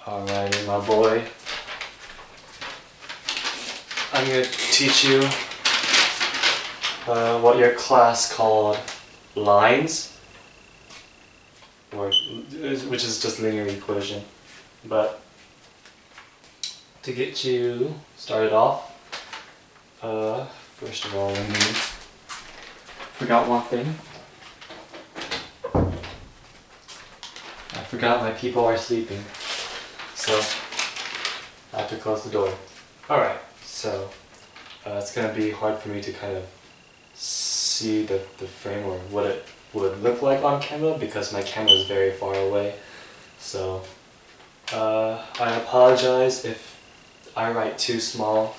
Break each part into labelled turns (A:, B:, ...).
A: Alrighty, my boy. I'm going to teach you what your class called lines, which is just linear equation. But to get you started off, first of all, let me forgot one thing. I forgot my people are sleeping, so I have to close the door. Alright, so it's going to be hard for me to kind of see the frame or what it would look like on camera because my camera is very far away. So I apologize if I write too small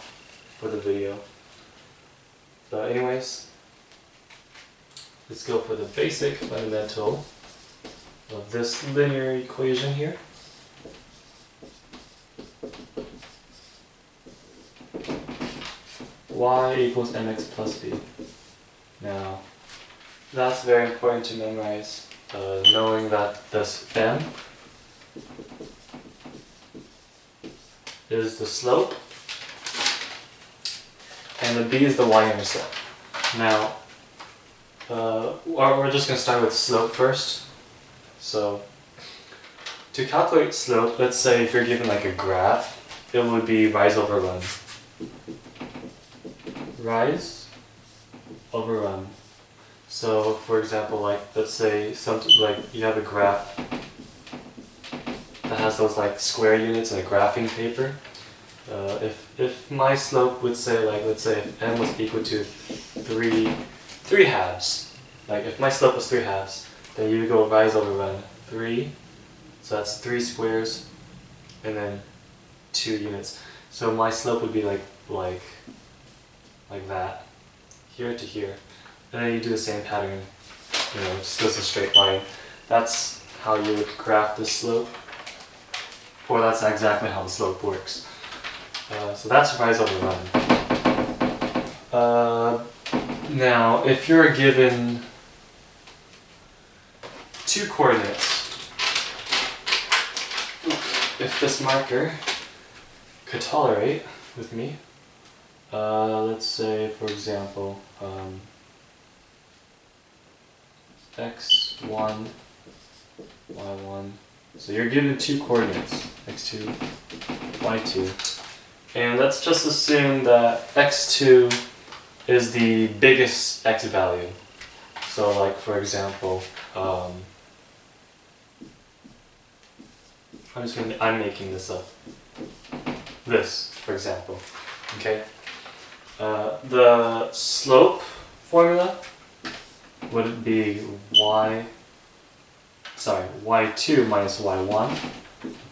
A: for the video. But anyways, let's go for the basic fundamental of this linear equation here. Y equals mx plus b. Now, that's very important to memorize, knowing that this m is the slope and the b is the y-intercept. Now, we're just going to start with slope first. So, to calculate slope, let's say if you're given like a graph, it would be rise over run. Rise over run. So, for example, like let's say something like you have a graph that has those like square units in a graphing paper. If my slope would say like let's say if m was equal to three halves, like if my slope was 3 halves, then you would go rise over run 3. So that's 3 squares, and then 2 units. So my slope would be like that, here to here. And then you do the same pattern, you know, it just goes a straight line. That's how you would graph the slope, or that's exactly how the slope works. So that's rise over run. Now, if you're given 2 coordinates, if this marker could tolerate with me, let's say for example x1, y1. So you're given 2 coordinates, x2, y2, and let's just assume that x2 is the biggest x value. So like for example, I'm making this up. This, for example, okay? The slope formula would be y2 minus y1,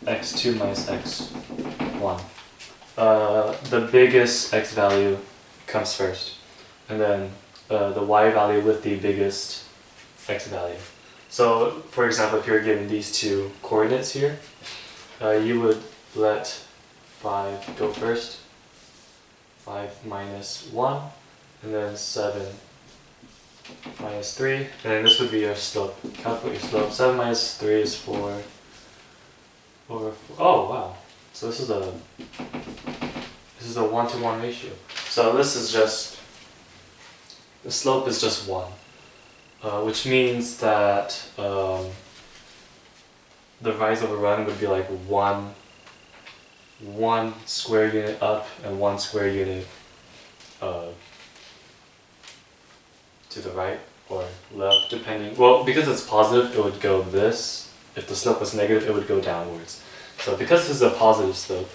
A: x2 minus x1. The biggest x value comes first, and then the y value with the biggest x value. So, for example, if you're given these 2 coordinates here, you would let 5 go first, 5 minus 1, and then 7 minus 3, and then this would be your slope. Calculate your slope. 7 minus 3 is 4 over 4. Oh wow! So this is a 1-to-1 ratio. So this is just, the slope is just 1, which means that the rise over run would be like one square unit up and 1 square unit to the right or left, depending. Well, because it's positive, it would go this. If the slope was negative, it would go downwards. So because this is a positive slope,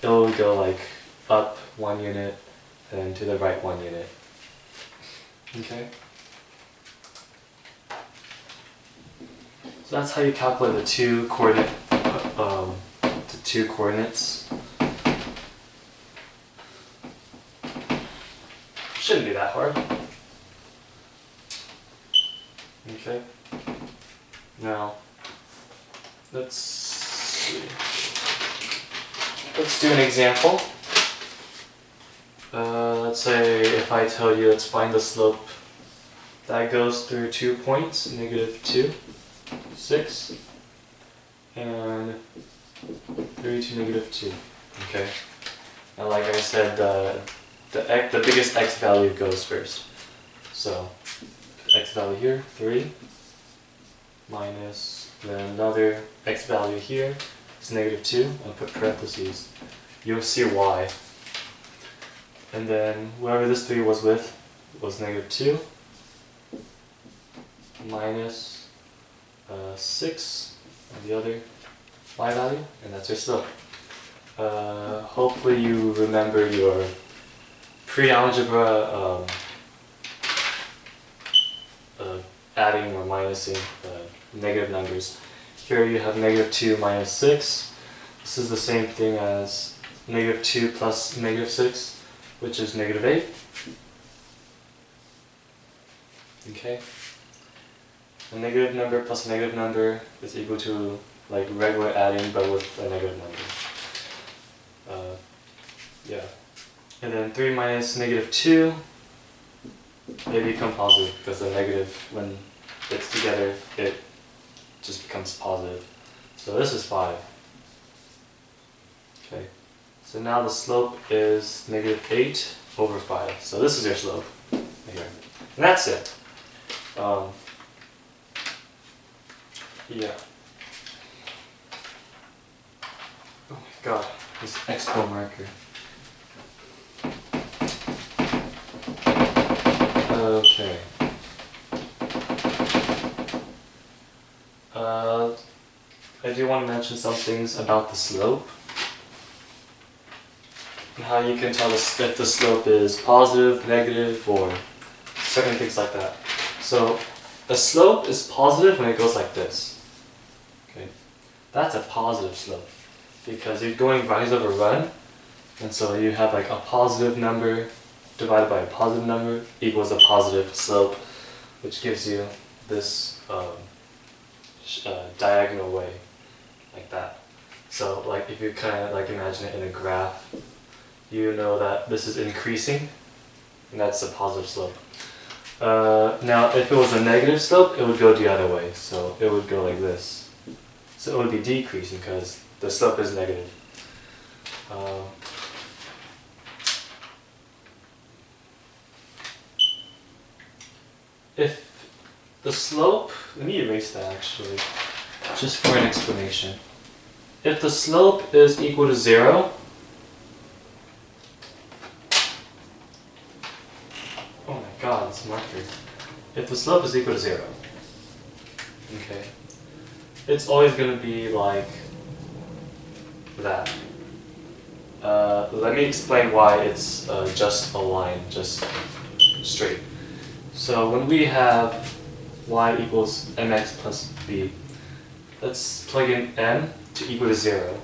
A: it will go like up 1 unit and then to the right 1 unit. Okay? So that's how you calculate the 2 coordinates. Shouldn't be that hard. Okay. Now, let's see. Let's do an example. Let's say if I tell you let's find the slope that goes through 2 points, -2, 6, and 3 to negative 2. Okay. And like I said, the biggest x value goes first. So x value here, 3, minus then another x value here is negative 2, and put parentheses. You'll see y. And then whoever this 3 was with was negative 2, minus 6 on the other y value, and that's your slope. Hopefully you remember your pre-algebra adding or minusing negative numbers. Here you have negative 2 minus 6. This is the same thing as negative 2 plus negative 6, which is negative 8. Okay. A negative number plus a negative number is equal to like regular adding but with a negative number. Yeah. And then 3 minus negative 2, they become positive because the negative, when it's together, it just becomes positive. So this is 5. Okay. So now the slope is negative 8 over 5. So this is your slope right here. And that's it. Yeah. Oh my god, this expo marker. Okay. I do want to mention some things about the slope. And how you can tell if the slope is positive, negative, or certain things like that. So, a slope is positive when it goes like this. Okay, that's a positive slope because you're going rise over run, and so you have like a positive number divided by a positive number equals a positive slope, which gives you this diagonal way, like that. So, like if you kind of like imagine it in a graph, you know that this is increasing, and that's a positive slope. Now, if it was a negative slope, it would go the other way. So it would go like this. So it would be decreasing because the slope is negative. If the slope, let me erase that actually, just for an explanation. If the slope is equal to 0, oh my god, this marker. If the slope is equal to 0, okay, it's always going to be like that. Let me explain why it's just a line, just straight. So when we have y equals mx plus b, let's plug in m to equal to 0.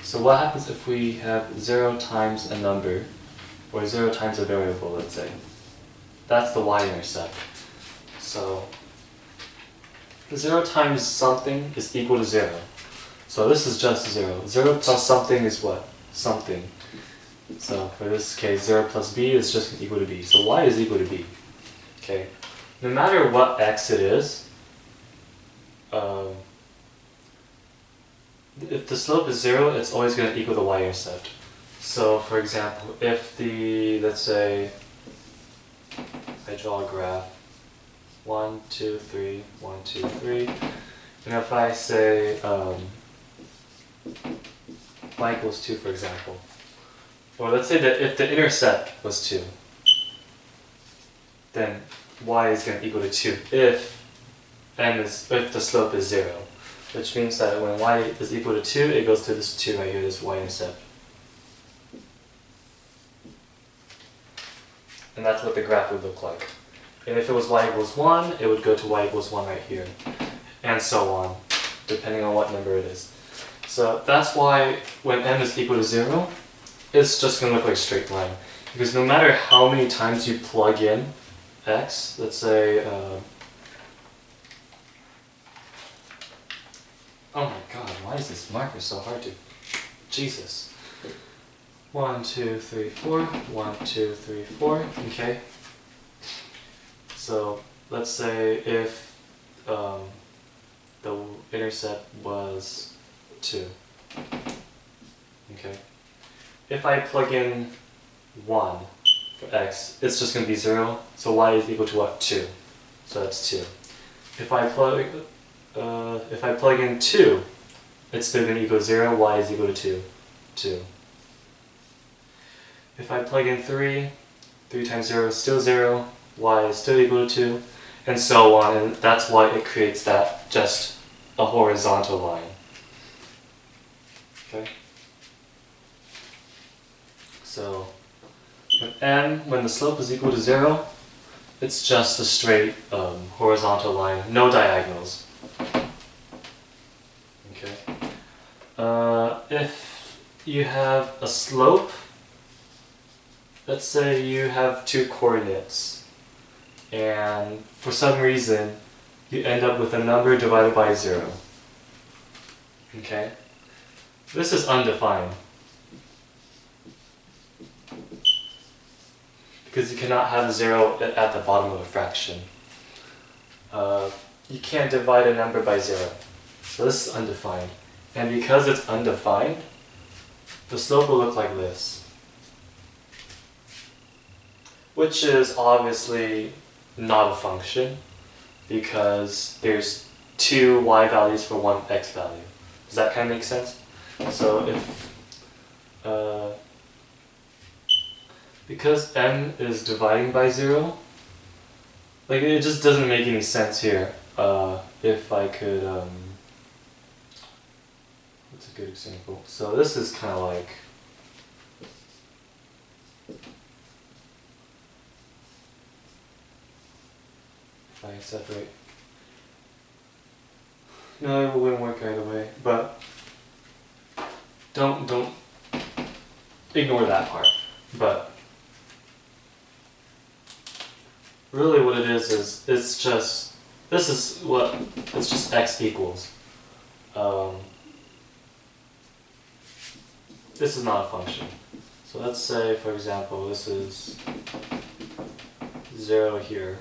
A: So what happens if we have 0 times a number, or 0 times a variable, let's say? That's the y-intercept. So 0 times something is equal to 0. So this is just 0. 0 plus something is what? Something. So for this case, 0 plus b is just equal to b. So y is equal to b. Okay. No matter what x it is, if the slope is 0, it's always going to equal the y-intercept. So for example, if the, let's say, I draw a graph, 1, 2, 3, 1, 2, 3, and if I say y equals 2, for example, or let's say that if the intercept was 2, then y is going to equal to 2 if the slope is 0, which means that when y is equal to 2, it goes to this 2 right here, this y-intercept. And that's what the graph would look like. And if it was y equals 1, it would go to y equals 1 right here, and so on, depending on what number it is. So that's why when m is equal to 0, it's just going to look like a straight line. Because no matter how many times you plug in x, let's say, oh my god, why is this marker so hard to, Jesus. 1, 2, 3, 4, 1, 2, 3, 4, okay. So let's say if the intercept was 2, Okay. If I plug in 1 for x, it's just going to be 0. So y is equal to what? 2. So that's 2. If I plug in 2, it's still going to equal 0. Y is equal to 2. 2. If I plug in 3, 3 times 0 is still 0. Y is still equal to 2. And so on. And that's why it creates that just a horizontal line. Okay. So when the slope is equal to 0, it's just a straight horizontal line, no diagonals. Okay. If you have a slope, let's say you have 2 coordinates, and for some reason you end up with a number divided by 0. Okay? This is undefined. Because you cannot have 0 at the bottom of a fraction. You can't divide a number by 0. So this is undefined. And because it's undefined, the slope will look like this. Which is obviously not a function, because there's 2 y values for 1 x value. Does that kind of make sense? So if because m is dividing by 0, like it just doesn't make any sense here. If I could, what's a good example? So this is kind of like, if I separate, no, it wouldn't work right away, but don't ignore that part. But really what it is it's just, it's just x equals. This is not a function. So let's say, for example, this is 0 here.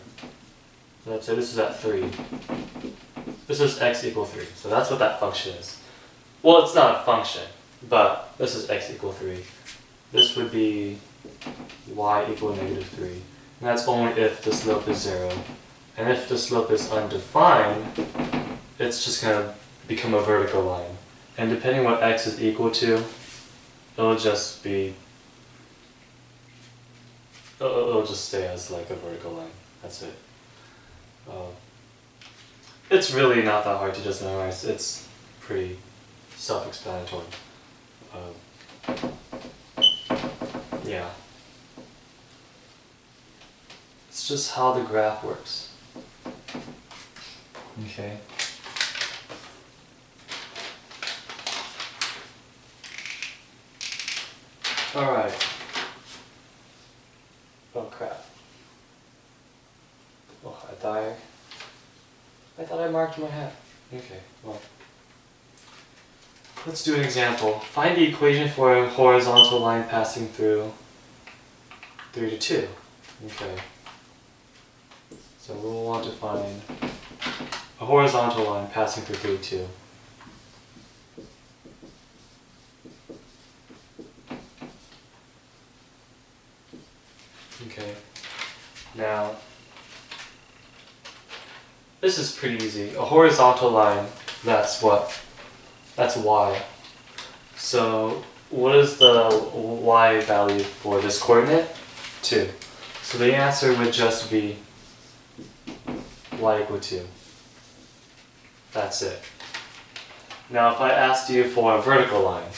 A: Let's say this is at 3. This is x equal 3. So that's what that function is. Well, it's not a function, but this is x equal 3. This would be y equal -3. And that's only if the slope is 0. And if the slope is undefined, it's just going to become a vertical line. And depending what x is equal to, it'll just be, it'll just stay as like a vertical line. That's it. It's really not that hard to just memorize. It's pretty self-explanatory. Yeah. It's just how the graph works. Okay. Alright. Oh crap. Oh, I thought I marked my hat. Okay, well. Let's do an example. Find the equation for a horizontal line passing through 3 to 2. Okay. So we'll want to find a horizontal line passing through 3 to 2. Okay. Now, this is pretty easy. A horizontal line, that's what? That's y. So what is the y value for this coordinate? 2. So the answer would just be y equal 2. That's it. Now if I asked you for a vertical line,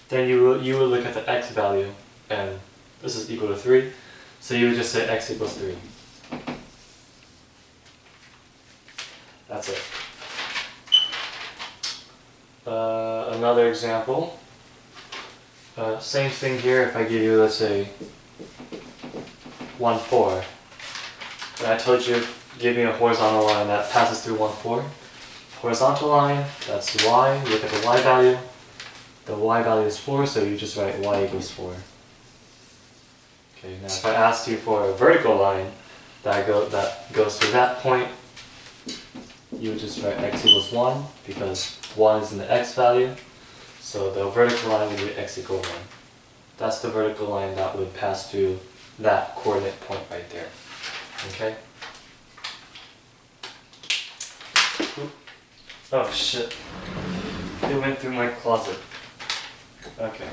A: then you would look at the x value, and this is equal to 3, so you would just say x equals 3. That's it. Another example. Same thing here. If I give you, let's say, 1, 4, and I told you give me a horizontal line that passes through 1, 4. Horizontal line, that's y. Look at the y value. The y value is 4, so you just write y equals 4. Okay. Now, if I asked you for a vertical line that goes through that point, you would just write x equals 1 because 1 is in the x value. So the vertical line would be x equals 1. That's the vertical line that would pass through that coordinate point right there. Okay? Oh shit. It went through my closet. Okay.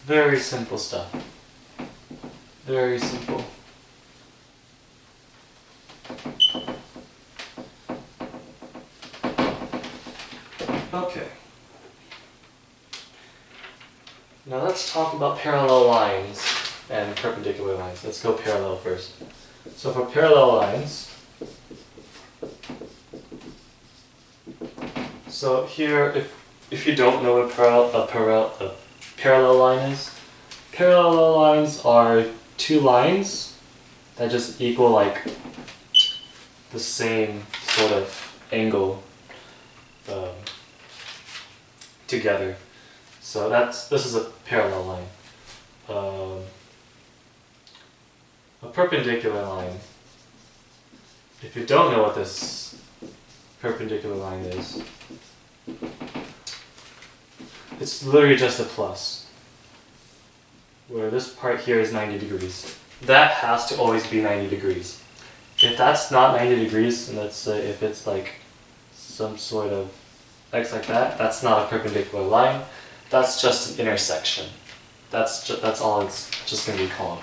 A: Very simple stuff. Very simple. Okay. Now let's talk about parallel lines and perpendicular lines. Let's go parallel first. So for parallel lines, so here if you don't know what a parallel line is, parallel lines are two lines that just equal like the same sort of angle together. So this is a parallel line. A perpendicular line, if you don't know what this perpendicular line is, it's literally just a plus, where this part here is 90 degrees. That has to always be 90 degrees. If that's not 90 degrees, and let's say if it's like some sort of x like that, that's not a perpendicular line. That's just an intersection. That's all it's just going to be called.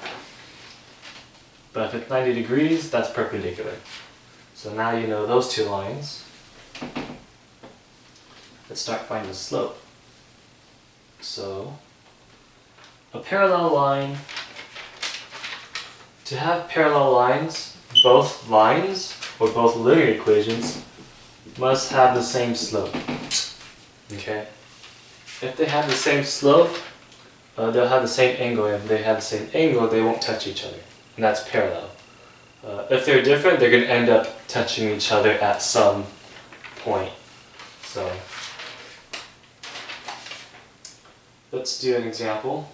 A: But if it's 90 degrees, that's perpendicular. So now you know those two lines. Let's start finding the slope. So a parallel line, to have parallel lines, both lines or both linear equations must have the same slope. Okay? If they have the same slope, they'll have the same angle. If they have the same angle, they won't touch each other. And that's parallel. If they're different, they're going to end up touching each other at some point. So let's do an example.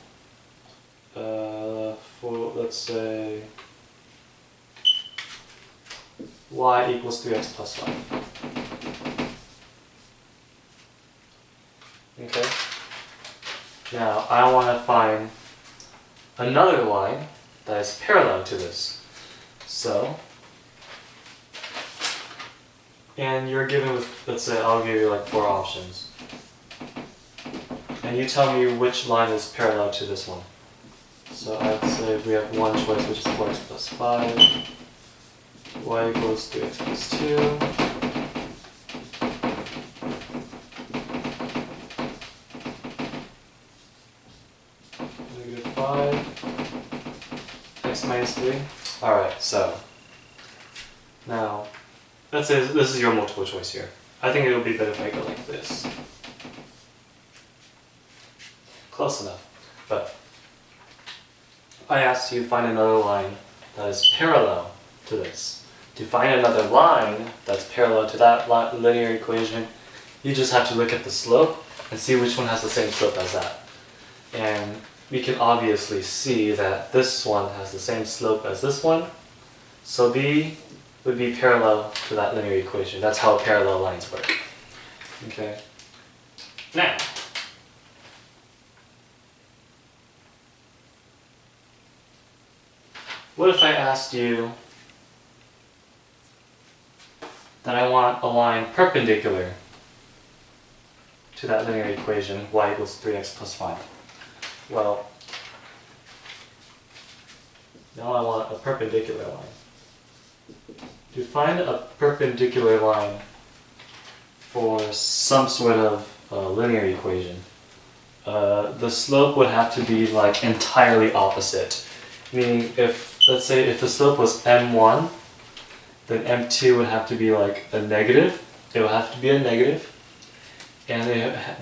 A: For, let's say, y equals 3x plus 5. Okay? Now, I want to find another line that is parallel to this. So, and you're given with, let's say, I'll give you like 4 options. And you tell me which line is parallel to this one. So I'd say we have one choice, which is 4x plus 5. Y equals 3x plus 2. Negative 5. X minus 3. Alright, so now let's say this is your multiple choice here. I think it would be better if I go like this. Close enough. But I asked you to find another line that is parallel to this. To find another line that's parallel to that linear equation, you just have to look at the slope and see which one has the same slope as that. And we can obviously see that this one has the same slope as this one. So B would be parallel to that linear equation. That's how parallel lines work. Okay. Now, what if I asked you that I want a line perpendicular to that linear equation, y equals 3x plus 5? Well, now I want a perpendicular line. To find a perpendicular line for some sort of linear equation, the slope would have to be like entirely opposite. Meaning if, let's say if the slope was m1, then m2 would have to be like a negative. It would have to be a negative. And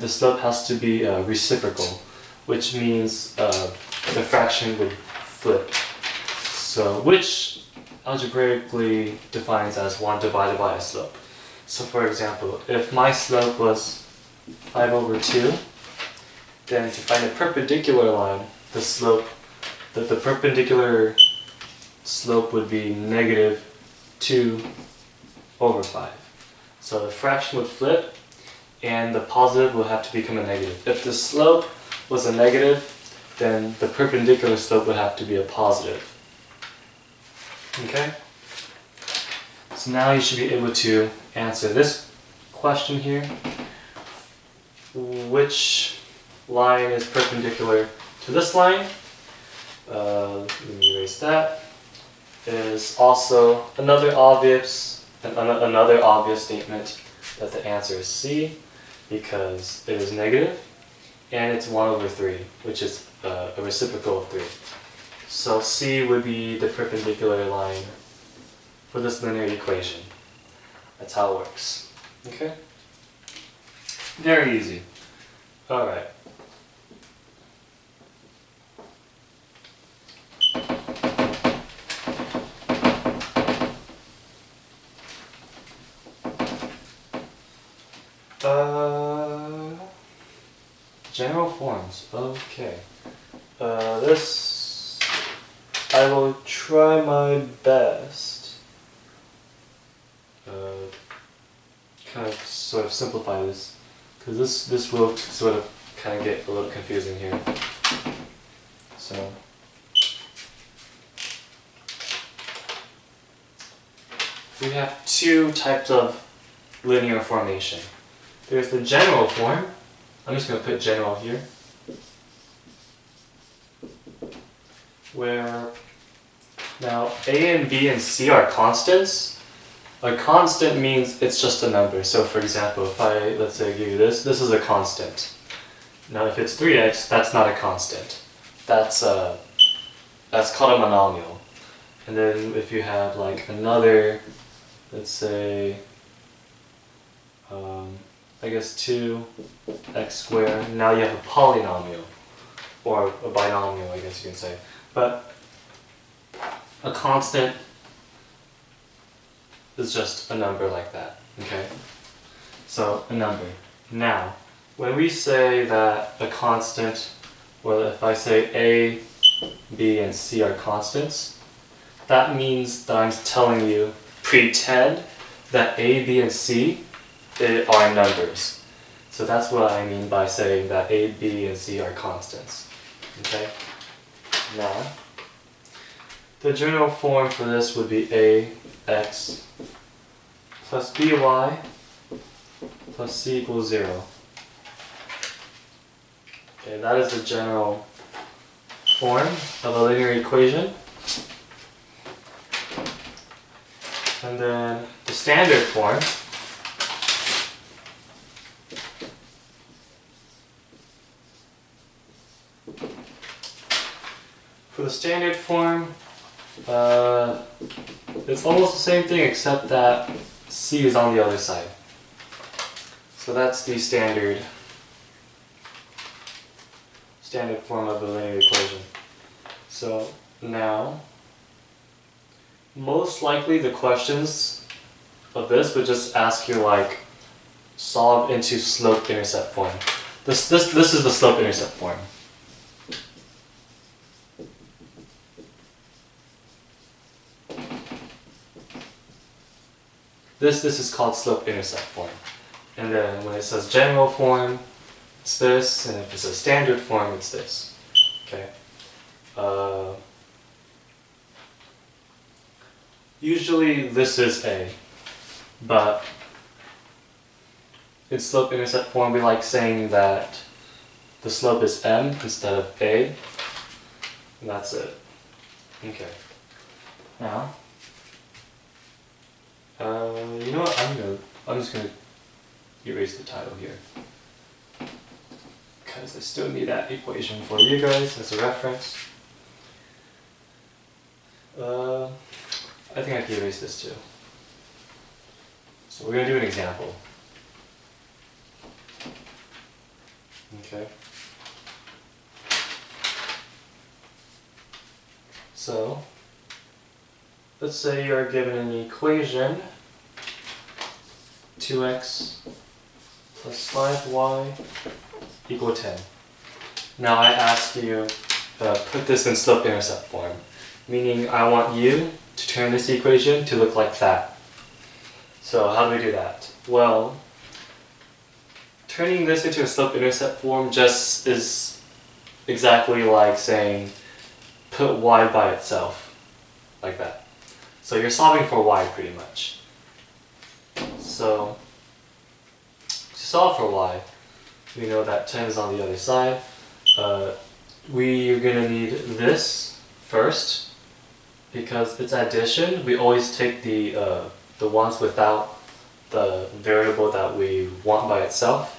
A: the slope has to be reciprocal, which means the fraction would flip. So, which algebraically defines as 1 divided by a slope. So for example, if my slope was 5 over 2, then to find a perpendicular line, the perpendicular slope would be negative 2 over 5. So the fraction would flip, and the positive will have to become a negative. If the slope was a negative, then the perpendicular slope would have to be a positive. Okay? So now you should be able to answer this question here. Which line is perpendicular to this line? Let me erase that. Is also another obvious statement that the answer is C, because it is negative, and it's 1 over 3, which is a reciprocal of 3. So C would be the perpendicular line for this linear equation. That's how it works. Okay? Very easy. Alright. General forms. Okay. This I will try my best. Kind of sort of simplify this, because this will sort of kind of get a little confusing here. So we have two types of linear formation. There's the general form. I'm just going to put general here, where now A and B and C are constants. A constant means it's just a number. So for example, if let's say give you this is a constant. Now if it's 3x, that's not a constant. That's called a monomial. And then if you have like another, let's say, I guess 2x squared, now you have a polynomial, or a binomial, I guess you can say. But a constant is just a number like that, okay? So a number. Now, when we say that a constant, well, if I say A, B, and C are constants, that means that I'm telling you, pretend that A, B, and C are numbers. So that's what I mean by saying that A, B, and C are constants. Okay? Now, the general form for this would be AX plus BY plus C equals 0. Okay, that is the general form of a linear equation. And then the standard form it's almost the same thing except that C is on the other side. So that's the standard form of the linear equation. So now, most likely the questions of this would just ask you like, solve into slope-intercept form. This is the slope-intercept form. This is called slope-intercept form. And then when it says general form, it's this, and if it says standard form, it's this. Okay. Usually this is A, but in slope-intercept form we like saying that the slope is M instead of A, and that's it. Okay. Now, you know what? I'm just gonna erase the title here, because I still need that equation for you guys as a reference. I think I can erase this too. So we're gonna do an example. Okay. So, let's say you're given an equation, 2x plus 5y equal 10. Now I ask you, put this in slope-intercept form, meaning I want you to turn this equation to look like that. So how do we do that? Well, turning this into a slope-intercept form just is exactly like saying put y by itself, like that. So you're solving for y pretty much. So to solve for y, we know that 10 is on the other side. We are going to need this first, because it's addition. We always take the ones without the variable that we want by itself.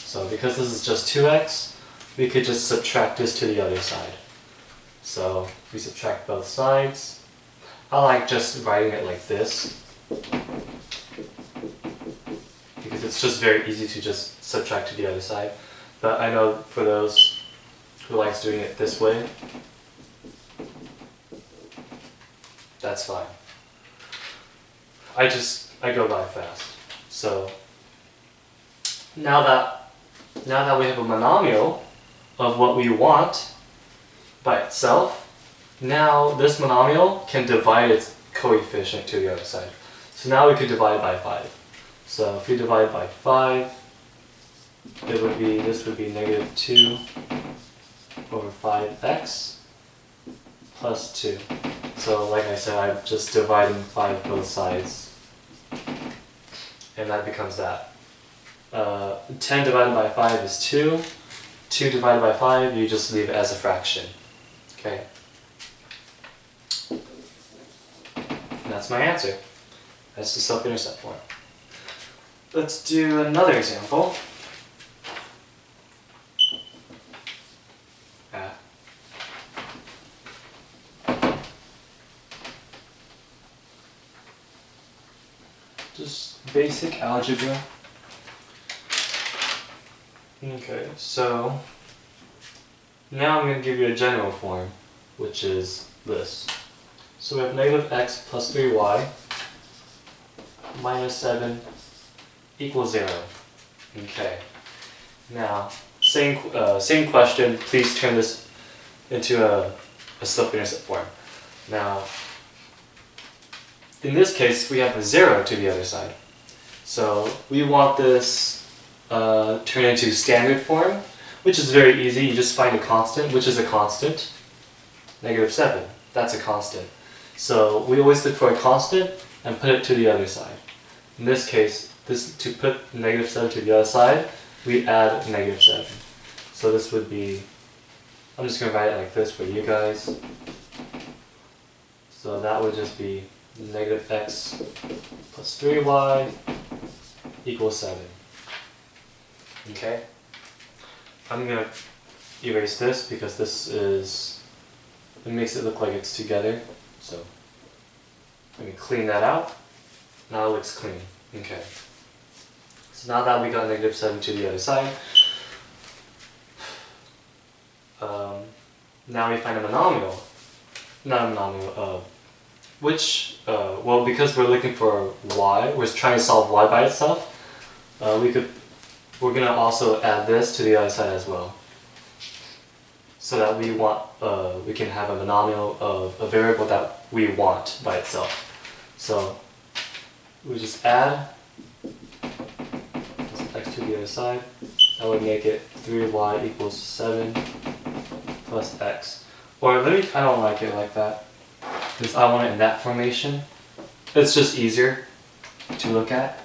A: So because this is just 2x, we could just subtract this to the other side. So if we subtract both sides, I like just writing it like this, because it's just very easy to just subtract to the other side. But I know for those who likes doing it this way, that's fine. I go by fast. So now that we have a monomial of what we want by itself, now this monomial can divide its coefficient to the other side. So now we could divide by 5. So if we divide by 5, this would be negative 2 over 5x plus 2. So like I said, I'm just dividing 5 both sides, and that becomes that. 10 divided by 5 is 2. 2 divided by 5, you just leave it as a fraction. Okay? And that's my answer. That's the slope-intercept form. Let's do another example. Just basic algebra. Okay, so now I'm going to give you a general form, which is this. So we have negative x plus 3y minus 7 equals 0. Okay. Now, same question. Please turn this into a slope-intercept form. Now, in this case, we have a 0 to the other side. So we want this turn into standard form, which is very easy. You just find a constant, which is a constant. Negative 7, that's a constant. So we always look for a constant and put it to the other side. In this case, to put negative 7 to the other side, we add negative 7. So this would be, I'm just going to write it like this for you guys. So that would just be negative x plus 3y equals 7. Okay? I'm going to erase this because it makes it look like it's together. So let me clean that out. Now it looks clean. Okay. So now that we got negative 7 to the other side, now we find a monomial. Not a monomial, well, because we're looking for y, we're trying to solve y by itself, we're going to also add this to the other side as well. So that we can have a monomial of a variable that we want by itself. So we just add x to the other side. That would make it 3y equals 7 plus x. Or I don't like it like that, because I want it in that formation. It's just easier to look at.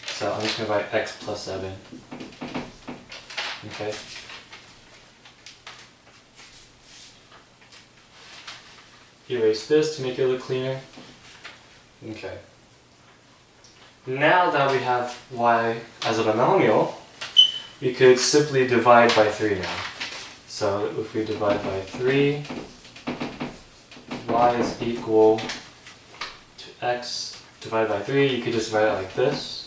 A: So I'm just going to write x plus 7. Okay. Erase this to make it look cleaner. Okay. Now that we have y as a monomial, we could simply divide by 3 now. So if we divide by 3, y is equal to x divided by 3. You could just write it like this.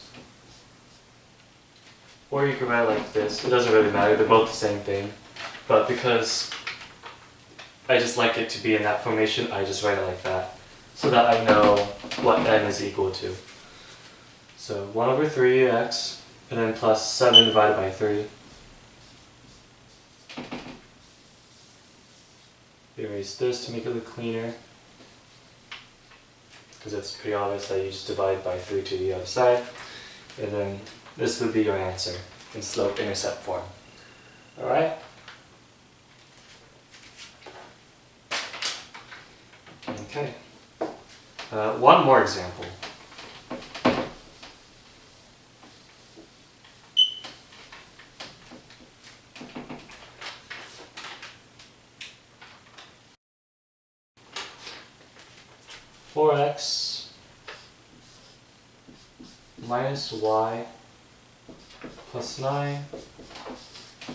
A: Or you could write it like this. It doesn't really matter, they're both the same thing. But because I just like it to be in that formation, I just write it like that, so that I know what n is equal to. So 1 over 3x, and then plus 7 divided by 3. Erase this to make it look cleaner. because it's pretty obvious that you just divide by 3 to the other side. And then this would be your answer in slope-intercept form. Alright? Okay. One more example. Four x minus y plus 9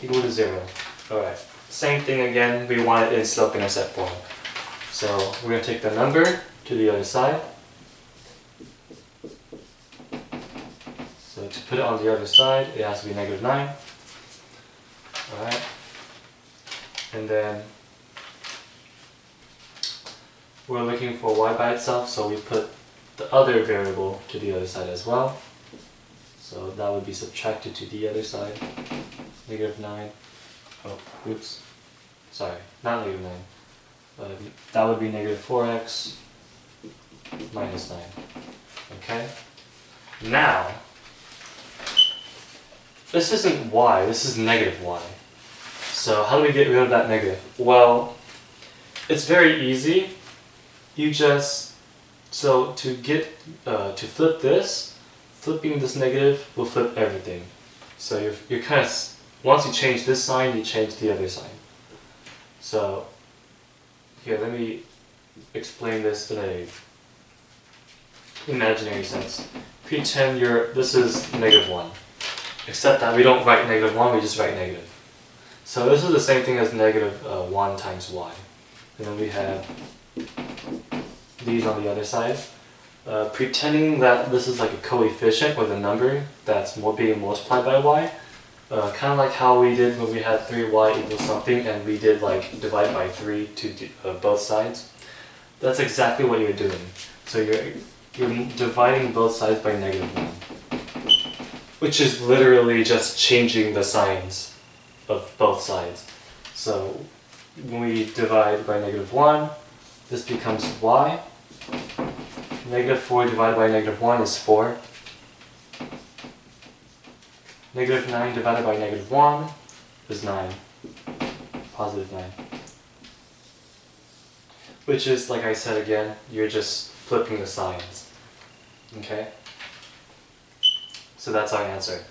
A: equal to 0. Alright, same thing again, we want it in slope-intercept form. So we're going to take the number to the other side. So to put it on the other side, it has to be negative 9. Alright, and then we're looking for y by itself, so we put the other variable to the other side as well. So that would be subtracted to the other side. Negative 9. Oh, oops. Sorry, not negative 9. That would be negative 4x minus 9. Okay? Now, this isn't y, this is negative y. So how do we get rid of that negative? Well, it's very easy. You just, so to to flip this, flipping this negative will flip everything. So you're kind of, once you change this sign, you change the other sign. So here, let me explain this in a imaginary sense. Pretend this is negative 1. Except that we don't write negative 1, we just write negative. So this is the same thing as negative 1 times y. And then we have these on the other side. Pretending that this is like a coefficient with a number that's being multiplied by y. Kind of like how we did when we had 3y equals something and we did like divide by 3 to both sides. That's exactly what you're doing. So you're dividing both sides by negative 1. Which is literally just changing the signs of both sides. So when we divide by negative 1, this becomes y. Negative 4 divided by negative 1 is 4. Negative 9 divided by negative 1 is 9. Positive 9. Which is, like I said again, you're just flipping the signs. Okay? So that's our answer.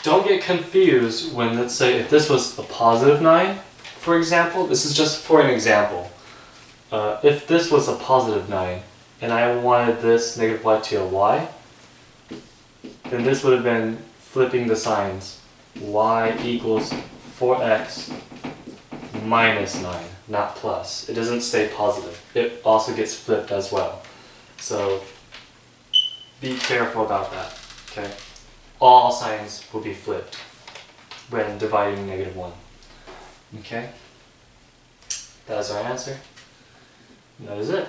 A: Don't get confused when, let's say, if this was a positive 9, for example, this is just for an example. If this was a positive 9, and I wanted this negative y to a y, then this would have been flipping the signs. Y equals 4x minus 9, not plus. It doesn't stay positive. It also gets flipped as well. So be careful about that, okay? All signs will be flipped when dividing negative 1. Okay? That is our answer. That is it.